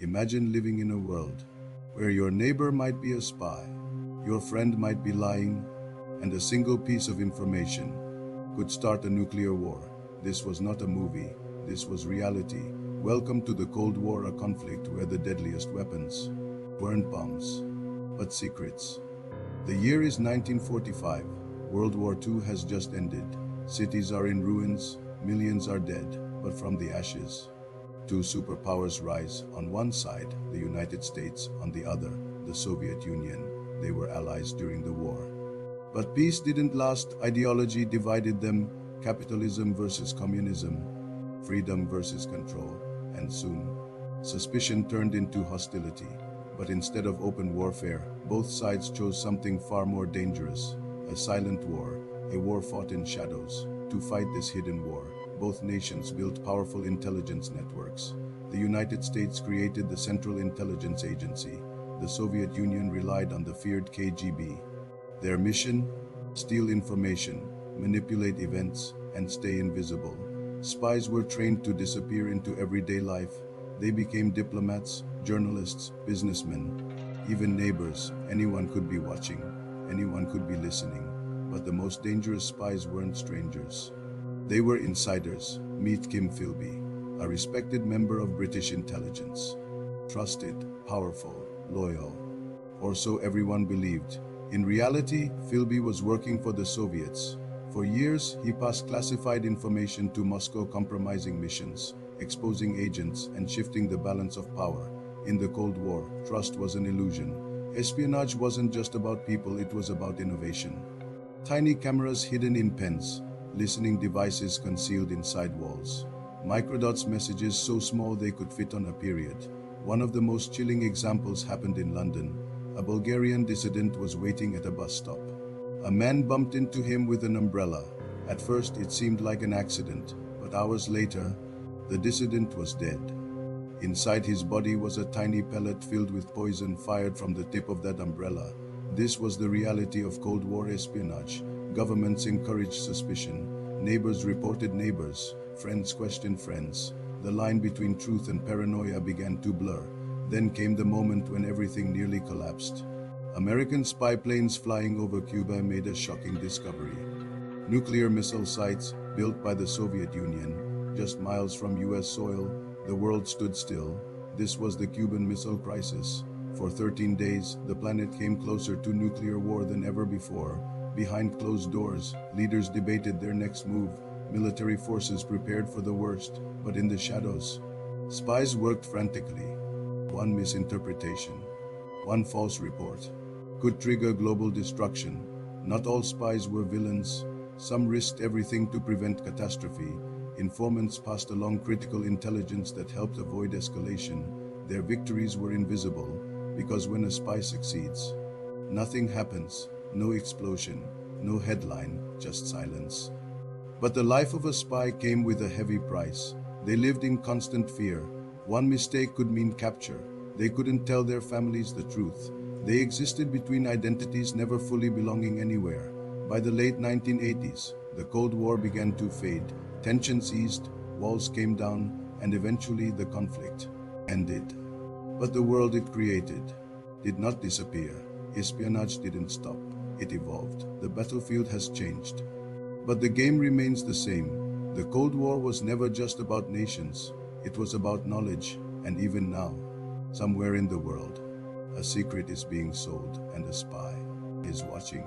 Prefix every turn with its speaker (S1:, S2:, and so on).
S1: Imagine living in a world where your neighbor might be a spy, your friend might be lying, and a single piece of information could start a nuclear war. This was not a movie, this was reality. Welcome to the Cold War, a conflict where the deadliest weapons weren't bombs, but secrets. The year is 1945. World War II has just ended. Cities are in ruins, millions are dead, but from the ashes, two superpowers rise. On one side, the United States, on the other, the Soviet Union. They were allies during the war. But peace didn't last. Ideology divided them, capitalism versus communism, freedom versus control, and soon, suspicion turned into hostility. But instead of open warfare, both sides chose something far more dangerous, a silent war, a war fought in shadows. To fight this hidden war, both nations built powerful intelligence networks. The United States created the Central Intelligence Agency. The Soviet Union relied on the feared KGB. Their mission? Steal information, manipulate events, and stay invisible. Spies were trained to disappear into everyday life. They became diplomats, journalists, businessmen, even neighbors. Anyone could be watching, anyone could be listening. But the most dangerous spies weren't strangers. They were insiders. Meet Kim Philby, a respected member of British intelligence. Trusted, powerful, loyal. Or so everyone believed. In reality, Philby was working for the Soviets. For years, he passed classified information to Moscow, compromising missions, exposing agents, and shifting the balance of power. In the Cold War, trust was an illusion. Espionage wasn't just about people, it was about innovation. Tiny cameras hidden in pens, listening devices concealed inside walls, microdots messages so small they could fit on a period. One of the most chilling examples happened in London. A Bulgarian dissident was waiting at a bus stop. A man bumped into him with an umbrella. At first, it seemed like an accident, but hours later, the dissident was dead. Inside his body was a tiny pellet filled with poison fired from the tip of that umbrella. This was the reality of Cold War espionage. Governments encouraged suspicion. Neighbors reported neighbors. Friends questioned friends. The line between truth and paranoia began to blur. Then came the moment when everything nearly collapsed. American spy planes flying over Cuba made a shocking discovery. Nuclear missile sites built by the Soviet Union, just miles from US soil. The world stood still. This was the Cuban Missile Crisis. For 13 days, the planet came closer to nuclear war than ever before. Behind closed doors, leaders debated their next move. Military forces prepared for the worst, but in the shadows, spies worked frantically. One misinterpretation, one false report, could trigger global destruction. Not all spies were villains. Some risked everything to prevent catastrophe. Informants passed along critical intelligence that helped avoid escalation. Their victories were invisible, because when a spy succeeds, nothing happens. No explosion, no headline, just silence. But the life of a spy came with a heavy price. They lived in constant fear. One mistake could mean capture. They couldn't tell their families the truth. They existed between identities, never fully belonging anywhere. By the late 1980s, the Cold War began to fade. Tensions eased, walls came down, and eventually the conflict ended. But the world it created did not disappear. Espionage didn't stop. It evolved. The battlefield has changed, but the game remains the same. The Cold War was never just about nations. It was about knowledge, and even now, somewhere in the world, a secret is being sold and a spy is watching.